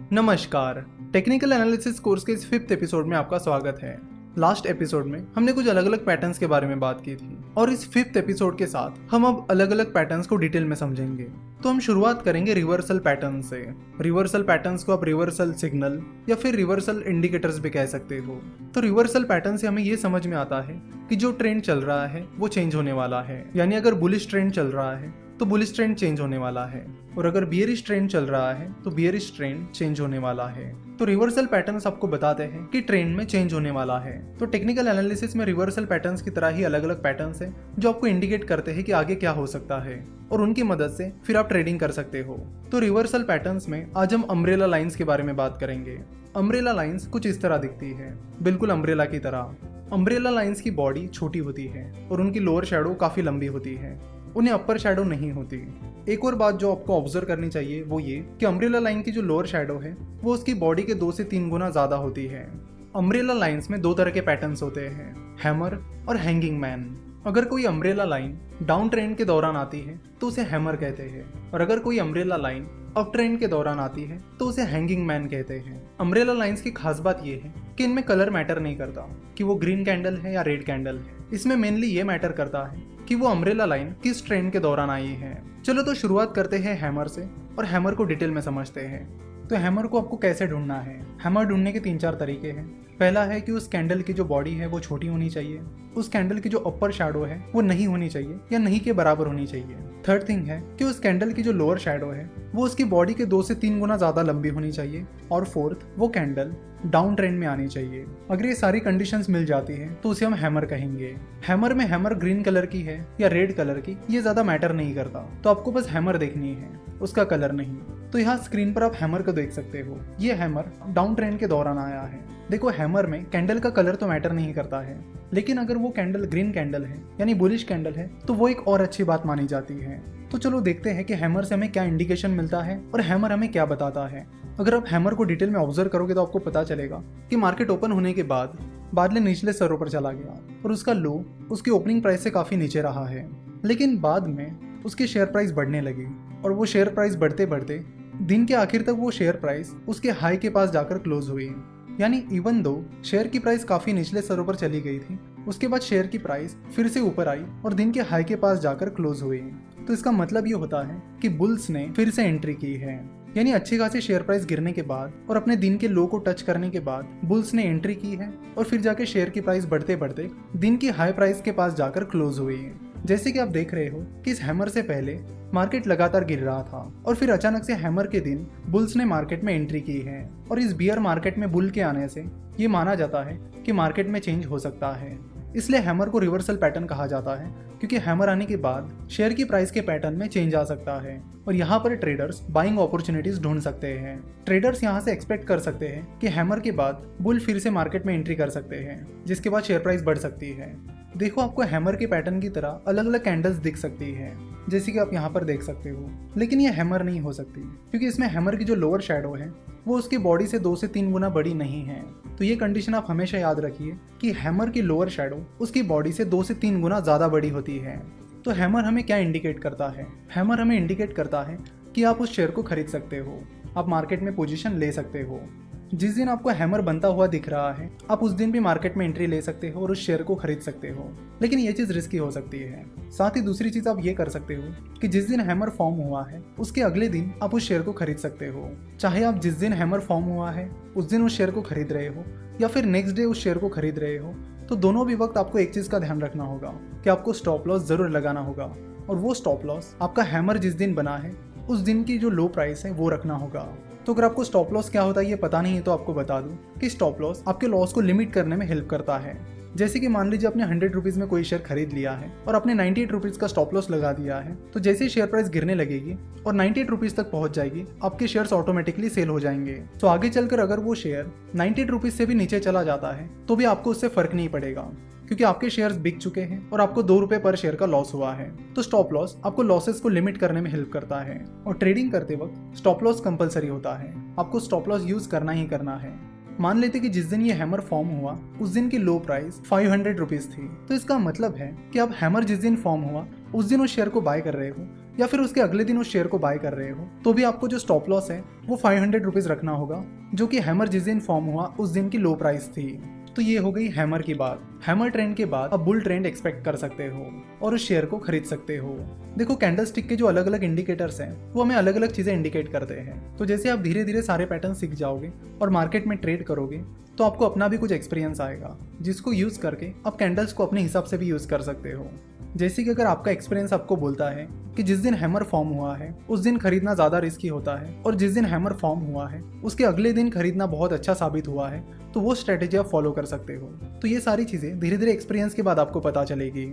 नमस्कार। Technical analysis course के इस 5th एपिसोड में आपका स्वागत है। लास्ट एपिसोड में हमने कुछ अलग अलग पैटर्न्स के बारे में बात की थी और इस 5th एपिसोड के साथ हम अब अलग अलग पैटर्न्स को डिटेल में समझेंगे। तो हम शुरुआत करेंगे रिवर्सल पैटर्न से। रिवर्सल पैटर्न्स को आप रिवर्सल सिग्नल या फिर रिवर्सल इंडिकेटर्स भी कह सकते हो। तो रिवर्सल पैटर्न से हमें ये समझ में आता है कि जो ट्रेंड चल रहा है वो चेंज होने वाला है, यानी अगर बुलिश ट्रेंड चल रहा है तो बुलिश ट्रेंड चेंज होने वाला है, और अगर बियरिश ट्रेंड चल रहा है तो बियरिश ट्रेंड चेंज होने वाला है। तो रिवर्सल पैटर्न्स आपको बताते हैं कि ट्रेंड में चेंज होने वाला है। तो टेक्निकल एनालिसिस में रिवर्सल पैटर्न्स की तरह ही अलग अलग पैटर्न्स हैं जो आपको इंडिकेट करते हैं कि आगे क्या हो सकता है, और उनकी मदद से फिर आप ट्रेडिंग कर सकते हो। तो रिवर्सल पैटर्न्स में आज हम अम्ब्रेला लाइंस के बारे में बात करेंगे। अम्ब्रेला लाइंस कुछ इस तरह दिखती है, बिल्कुल अम्ब्रेला की तरह। अम्ब्रेला लाइंस की बॉडी छोटी होती है और उनकी लोअर शैडो काफी लंबी होती है, उन्हें अपर शैडो नहीं होती। एक और बात जो आपको ऑब्जर्व करनी चाहिए वो ये कि अम्ब्रेला लाइन की जो लोअर शैडो है वो उसकी बॉडी के 2 से 3 गुना ज्यादा होती है। अम्ब्रेला लाइंस में 2 तरह के पैटर्न्स होते हैं, हैमर और हैंगिंग मैन। अगर कोई अम्ब्रेला लाइन डाउन ट्रेंड के दौरान आती है तो उसे हैमर कहते हैं, और अगर कोई अम्ब्रेला लाइन अप ट्रेंड के दौरान आती है तो उसे हैंगिंग मैन कहते हैं। अम्ब्रेला लाइंस की खास बात यह है कि इनमें कलर मैटर नहीं करता कि वो ग्रीन कैंडल है या रेड कैंडल है। इसमें मेनली ये मैटर करता है कि वो अम्ब्रेला लाइन किस ट्रेंड के दौरान आई है। चलो तो शुरुआत करते हैं हैमर से और हैमर को डिटेल में समझते हैं। तो हैमर को आपको कैसे ढूंढना है? हैमर ढूंढने के 3-4 तरीके हैं। पहला है कि उस कैंडल की जो बॉडी है वो छोटी होनी चाहिए, उस कैंडल की जो अपर शैडो है वो नहीं होनी चाहिए या नहीं के बराबर होनी चाहिए। थर्ड थिंग है कि उस कैंडल की जो लोअर शैडो है वो उसकी बॉडी के 2 से 3 गुना ज्यादा लंबी होनी चाहिए, और फोर्थ वो कैंडल डाउन ट्रेंड में आनी चाहिए। अगर ये सारी कंडीशंस मिल जाती है तो उसे हम हैमर कहेंगे। हैमर में हैमर ग्रीन कलर की है या रेड कलर की ये ज्यादा मैटर नहीं करता, तो आपको बस हैमर देखनी है, उसका कलर नहीं। तो यहाँ स्क्रीन पर आप हैमर को देख सकते हो। ये हैमर डाउन ट्रेंड के दौरान आया है। देखो, हैमर में कैंडल का कलर तो मैटर नहीं करता है, लेकिन अगर वो कैंडल ग्रीन कैंडल है यानी बुलिश कैंडल है तो वो एक और अच्छी बात मानी जाती है। तो चलो देखते हैं कि हैमर से हमें क्या इंडिकेशन मिलता है और हैमर हमें क्या बताता है। अगर आप हैमर को डिटेल में ऑब्जर्व करोगे तो आपको पता चलेगा कि मार्केट ओपन होने के बाद बाद में निचले स्तरों पर चला गया और उसका लो उसकी ओपनिंग प्राइस से काफी नीचे रहा है, लेकिन बाद में उसकी शेयर प्राइस बढ़ने लगी, और वो शेयर प्राइस बढ़ते बढ़ते दिन के आखिर तक वो शेयर प्राइस उसके हाई के पास जाकर क्लोज हुई। यानी इवन दो शेयर की प्राइस काफी निचले स्तरों पर चली गई थी, उसके बाद शेयर की प्राइस फिर से ऊपर आई और दिन के हाई के पास जाकर क्लोज हुई। तो इसका मतलब ये होता है कि बुल्स ने फिर से एंट्री की है। यानी अच्छी खासी शेयर प्राइस गिरने के बाद और अपने दिन के लो को टच करने के बाद बुल्स ने एंट्री की है, और फिर जाके शेयर की प्राइस बढ़ते बढ़ते दिन की हाई प्राइस के पास जाकर क्लोज हुई। जैसे कि आप देख रहे हो कि इस हैमर से पहले मार्केट लगातार गिर रहा था और फिर अचानक से हैमर के दिन बुल्स ने मार्केट में एंट्री की है, और इस बियर मार्केट में बुल के आने से ये माना जाता है कि मार्केट में चेंज हो सकता है। इसलिए हैमर को रिवर्सल पैटर्न कहा जाता है, क्योंकि हैमर आने के बाद शेयर की प्राइस के पैटर्न में चेंज आ सकता है, और यहाँ पर ट्रेडर्स बाइंग अपॉर्चुनिटीज ढूंढ सकते हैं। ट्रेडर्स यहाँ से एक्सपेक्ट कर सकते हैं कि हैमर के बाद बुल फिर से मार्केट में एंट्री कर सकते हैं, जिसके बाद शेयर प्राइस बढ़ सकती है। देखो, आपको हैमर के पैटर्न की तरह अलग अलग कैंडल्स दिख सकती है, जैसे कि आप यहाँ पर देख सकते हो, लेकिन ये हैमर नहीं हो सकती, क्योंकि इसमें हैमर की जो लोअर शैडो है वो उसकी बॉडी से 2 से 3 गुना बड़ी नहीं है। तो ये कंडीशन आप हमेशा याद रखिए कि हैमर की लोअर शैडो उसकी बॉडी से 2 से 3 गुना ज्यादा बड़ी होती है। तो हैमर हमें क्या इंडिकेट करता है? हैमर हमें इंडिकेट करता है कि आप उस शेयर को खरीद सकते हो, आप मार्केट में पोजीशन ले सकते हो। जिस दिन आपको हैमर बनता हुआ दिख रहा है आप उस दिन भी मार्केट में एंट्री ले सकते हो और उस शेयर को खरीद सकते हो, लेकिन ये चीज़ रिस्की हो सकती है। साथ ही दूसरी चीज़ आप ये कर सकते हो कि जिस दिन हैमर फॉर्म हुआ है उसके अगले दिन आप उस शेयर को खरीद सकते हो। चाहे आप जिस दिन हैमर फॉर्म हुआ है उस दिन उस शेयर को खरीद रहे हो या फिर नेक्स्ट डे उस शेयर को खरीद रहे हो, तो दोनों भी वक्त आपको एक चीज़ का ध्यान रखना होगा कि आपको स्टॉप लॉस जरूर लगाना होगा, और वो स्टॉप लॉस आपका हैमर जिस दिन बना है उस दिन की जो लो प्राइस है वो रखना होगा। तो अगर आपको स्टॉप लॉस क्या होता है ये पता नहीं है तो आपको बता दूं कि स्टॉप लॉस आपके लॉस को लिमिट करने में हेल्प करता है। जैसे कि मान लीजिए आपने 100 रुपीज़ में कोई शेयर खरीद लिया है और आपने 98 रुपीज़ का स्टॉप लॉस लगा दिया है, तो जैसे ही शेयर प्राइस गिरने लगेगी और 98 रुपीज़ तक पहुंच जाएगी आपके शेयर्स ऑटोमेटिकली सेल हो जाएंगे। तो आगे चलकर अगर वो शेयर 98 रुपीज़ से भी नीचे चला जाता है तो भी आपको उससे फर्क नहीं पड़ेगा, क्योंकि आपके शेयर्स बिक चुके हैं और आपको 2 रुपए पर शेयर का लॉस हुआ है। तो स्टॉप लॉस आपको लॉसेस को लिमिट करने में हेल्प करता है, और ट्रेडिंग करते वक्त स्टॉप लॉस कंपलसरी होता है, आपको स्टॉप लॉस यूज करना ही करना है। मान लेते कि जिस दिन ये हैमर फॉर्म हुआ उस दिन की लो प्राइस 500 रुपीज थी, तो इसका मतलब है कि अब हैमर जिस दिन फॉर्म हुआ उस दिन उस शेयर को बाय कर रहे हो या फिर उसके अगले दिन उस शेयर को बाय कर रहे हो, तो भी आपको जो स्टॉप लॉस है वो 500 रुपीज रखना होगा, जो कि हैमर जिस दिन फॉर्म हुआ उस दिन की लो प्राइस थी। तो ये हो गई हैमर की बात। हैमर ट्रेंड के बाद अब बुल ट्रेंड एक्सपेक्ट कर सकते हो और उस शेयर को खरीद सकते हो। देखो, कैंडलस्टिक के जो अलग अलग इंडिकेटर्स हैं वो हमें अलग अलग चीजें इंडिकेट करते हैं। तो जैसे आप धीरे धीरे सारे पैटर्न सीख जाओगे और मार्केट में ट्रेड करोगे, तो आपको अपना भी कुछ एक्सपीरियंस आएगा, जिसको यूज करके आप कैंडल्स को अपने हिसाब से भी यूज कर सकते हो। जैसे कि अगर आपका एक्सपीरियंस आपको बोलता है कि जिस दिन हैमर फॉर्म हुआ है उस दिन खरीदना ज़्यादा रिस्की होता है, और जिस दिन हैमर फॉर्म हुआ है उसके अगले दिन खरीदना बहुत अच्छा साबित हुआ है, तो वो स्ट्रेटेजी आप फॉलो कर सकते हो। तो ये सारी चीज़ें धीरे धीरे एक्सपीरियंस के बाद आपको पता चलेगी।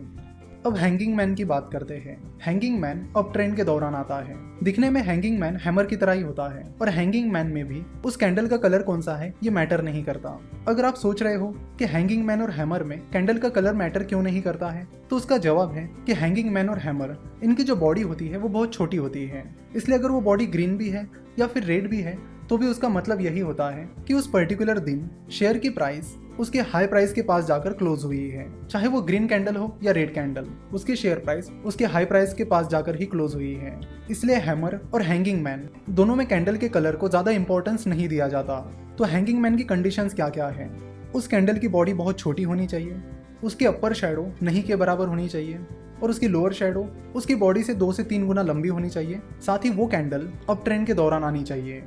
अब हैंगिंग मैन की बात करते हैं। हैंगिंग मैन अब ट्रेंड के दौरान आता है। दिखने में हैंगिंग मैन हैमर की तरह ही होता है, और हैंगिंग मैन में भी उस कैंडल का कलर कौन सा है ये मैटर नहीं करता। अगर आप सोच रहे हो कि हैंगिंग मैन और हैमर में कैंडल का कलर मैटर क्यों नहीं करता है, तो उसका जवाब है कि हैंगिंग मैन और हैमर, इनकी जो बॉडी होती है वो बहुत छोटी होती है। इसलिए अगर वो बॉडी ग्रीन भी है या फिर रेड भी है, तो भी उसका मतलब यही होता है कि उस पर्टिकुलर दिन शेयर की प्राइस उसके हाई प्राइस के पास जाकर क्लोज हुई है। चाहे वो ग्रीन कैंडल हो या रेड कैंडल, उसकी शेयर प्राइस उसके हाई प्राइस के पास जाकर ही क्लोज हुई है। इसलिए हैमर और हैंगिंग मैन दोनों में कैंडल के कलर को ज्यादा इंपॉर्टेंस नहीं दिया जाता। तो हैंगिंग मैन की कंडीशंस क्या क्या है? उस कैंडल की बॉडी बहुत छोटी होनी चाहिए, उसकी अपर शैडो नहीं के बराबर होनी चाहिए, और उसकी लोअर शैडो उसकी बॉडी से 2 से 3 गुना लंबी होनी चाहिए। साथ ही वो कैंडल अप ट्रेंड के दौरान आनी चाहिए।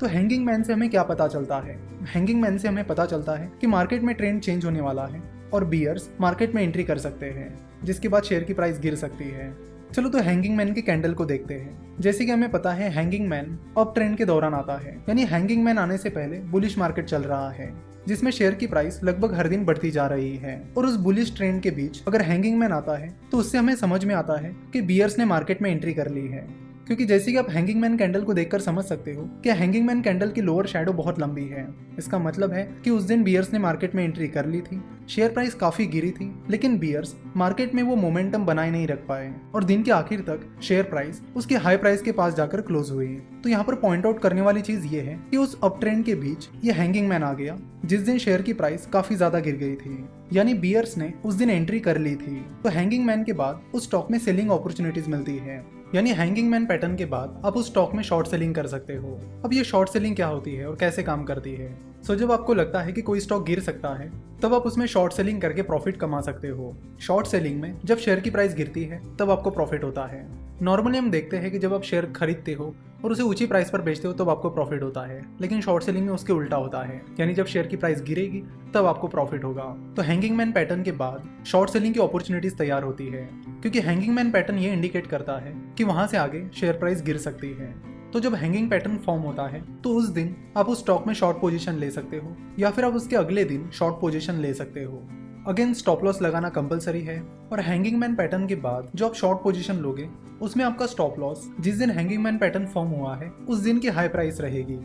तो हैंगिंग मैन से हमें क्या पता चलता है? हैंगिंग मैन से हमें पता चलता है कि मार्केट में ट्रेंड चेंज होने वाला है और बियर्स मार्केट में एंट्री कर सकते हैं, जिसके बाद शेयर की प्राइस गिर सकती है। चलो तो हैंगिंग मैन के कैंडल को देखते हैं। जैसे कि हमें पता है हैंगिंग मैन अप ट्रेंड के दौरान आता है, यानी हैंगिंग मैन आने से पहले बुलिश मार्केट चल रहा है, जिसमें शेयर की प्राइस लगभग हर दिन बढ़ती जा रही है। और उस बुलिश ट्रेंड के बीच अगर हैंगिंग मैन आता है तो उससे हमें समझ में आता है कि बियर्स ने मार्केट में एंट्री कर ली है। क्योंकि जैसे कि आप हैंगिंग मैन कैंडल को देखकर समझ सकते हो कि हैंगिंग मैन कैंडल की लोअर शैडो बहुत लंबी है। इसका मतलब है कि उस दिन बियर्स ने मार्केट में एंट्री कर ली थी, शेयर प्राइस काफी गिरी थी, लेकिन बियर्स मार्केट में वो मोमेंटम बनाए नहीं रख पाए और दिन के आखिर तक शेयर प्राइस उसके हाई प्राइस के पास जाकर क्लोज हुई। तो यहाँ पर पॉइंट आउट करने वाली चीज ये है कि उस अप ट्रेंड के बीच ये हैंगिंग मैन आ गया जिस दिन शेयर की प्राइस काफी ज्यादा गिर गई थी, यानी बियर्स ने उस दिन एंट्री कर ली थी। तो हैंगिंग मैन के बाद उस स्टॉक में सेलिंग अपॉर्चुनिटीज मिलती है, यानी हैंगिंग मैन पैटर्न के बाद आप उस स्टॉक में शॉर्ट सेलिंग कर सकते हो। अब ये शॉर्ट सेलिंग क्या होती है और कैसे काम करती है? सो जब आपको लगता है कि कोई स्टॉक गिर सकता है, तब आप उसमें शॉर्ट सेलिंग करके प्रॉफिट कमा सकते हो। शॉर्ट सेलिंग में जब शेयर की प्राइस गिरती है तब आपको प्रॉफिट होता है। नॉर्मली हम देखते हैं कि जब आप शेयर खरीदते हो और उसे ऊंची प्राइस पर बेचते हो तब आपको प्रॉफिट होता है, लेकिन शॉर्ट सेलिंग में उसके उल्टा होता है, यानी जब शेयर की प्राइस गिरेगी तब आपको प्रॉफिट होगा। तो हैंगिंग मैन पैटर्न के बाद शॉर्ट सेलिंग की अपॉर्चुनिटीज तैयार होती है, क्योंकि हैंगिंग मैन पैटर्न ये इंडिकेट करता है कि वहां से आगे शेयर प्राइस गिर सकती है। तो जब हैंगिंग पैटर्न फॉर्म होता है तो उस दिन आप उस स्टॉक में शॉर्ट पोजीशन ले सकते हो, या फिर आप उसके अगले दिन शॉर्ट पोजीशन ले सकते हो। अगेन स्टॉप लॉस लगाना कंपलसरी है, और हैंगिंग मैन पैटर्न के बाद जो आप शॉर्ट पोजीशन लोगे उसमें आपका स्टॉप लॉस जिस दिन हैंगिंग मैन पैटर्न फॉर्म हुआ है उस दिन की हाई प्राइस रहेगी।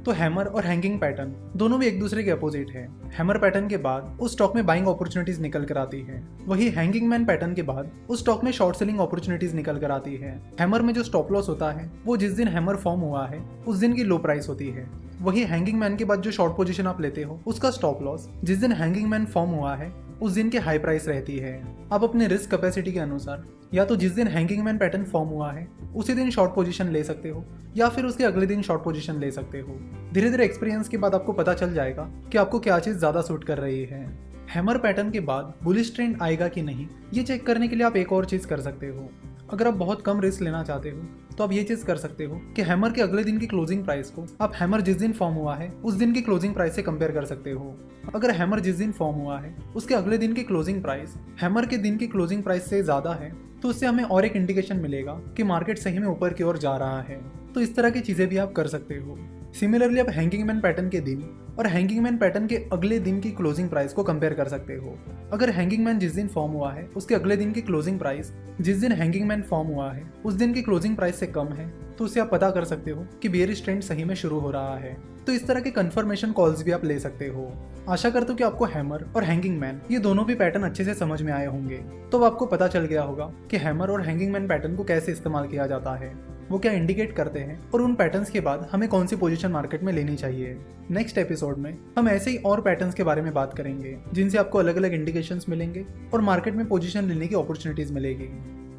तो हैमर और हैंगिंग पैटर्न दोनों भी एक दूसरे के अपोजिट है। हैमर पैटर्न के बाद उस स्टॉक में बाइंग अपॉर्चुनिटीज निकल कर आती है, वही हैंगिंग मैन पैटर्न के बाद उस स्टॉक में शॉर्ट सेलिंग अपॉर्चुनिटीज निकल कर आती है। हैमर में जो स्टॉप लॉस होता है वो जिस दिन हैमर फॉर्म हुआ है उस दिन की लो प्राइस होती है। वही हैंगिंग मैन के बाद जो शॉर्ट पोजीशन आप लेते हो उसका स्टॉप लॉस जिस दिन हैंगिंग मैन फॉर्म हुआ है उस दिन की हाई प्राइस रहती है। आप अपने रिस्क कैपेसिटी के अनुसार या तो जिस दिन हैंगिंग मैन पैटर्न फॉर्म हुआ है उसी दिन शॉर्ट पोजीशन ले सकते हो, या फिर उसके अगले दिन शॉर्ट पोजीशन ले सकते हो। धीरे धीरे एक्सपीरियंस के बाद आपको पता चल जाएगा कि आपको क्या चीज़ ज़्यादा सूट कर रही है। हैमर पैटर्न के बाद बुलिश ट्रेंड आएगा कि नहीं, ये चेक करने के लिए आप एक और चीज़ कर सकते हो। अगर आप बहुत कम रिस्क लेना चाहते हो तो आप ये चीज़ कर सकते हो कि हैमर के अगले दिन की क्लोजिंग प्राइस को आप हैमर जिस दिन फॉर्म हुआ है उस दिन की क्लोजिंग प्राइस से कंपेयर कर सकते हो। अगर हैमर जिस दिन फॉर्म हुआ है उसके अगले दिन की क्लोजिंग प्राइस हैमर के दिन की क्लोजिंग प्राइस से ज़्यादा है, तो उससे हमें और एक इंडिकेशन मिलेगा कि मार्केट सही में ऊपर की ओर जा रहा है। तो इस तरह की चीज़ें भी आप कर सकते हो। सिमिलरली आप हैंगिंग मैन पैटर्न के दिन और हैंगिंग मैन पैटर्न के अगले दिन की क्लोजिंग प्राइस को कंपेयर कर सकते हो। अगर हैंगिंग मैन जिस दिन फॉर्म हुआ है उसके अगले दिन की क्लोजिंग प्राइस जिस दिन हैंगिंग मैन फॉर्म हुआ है उस दिन की क्लोजिंग प्राइस से कम है, तो उससे आप पता कर सकते हो कि बेयरिश ट्रेंड सही में शुरू हो रहा है। तो इस तरह के कंफर्मेशन कॉल्स भी आप ले सकते हो। आशा करता हूँ कि आपको हैमर और हैंगिंग मैन ये दोनों भी पैटर्न अच्छे से समझ में आए होंगे। तो आपको पता चल गया होगा कि हैमर और हैंगिंग मैन पैटर्न को कैसे इस्तेमाल किया जाता है, वो क्या इंडिकेट करते हैं, और उन पैटर्न्स के बाद हमें कौन सी पोजीशन मार्केट में लेनी चाहिए। नेक्स्ट एपिसोड में हम ऐसे ही और पैटर्न्स के बारे में बात करेंगे जिनसे आपको अलग अलग इंडिकेशंस मिलेंगे और मार्केट में पोजीशन लेने की अपॉर्चुनिटीज मिलेगी।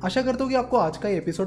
आशा करता हूँ कि आपको आज का एपिसोड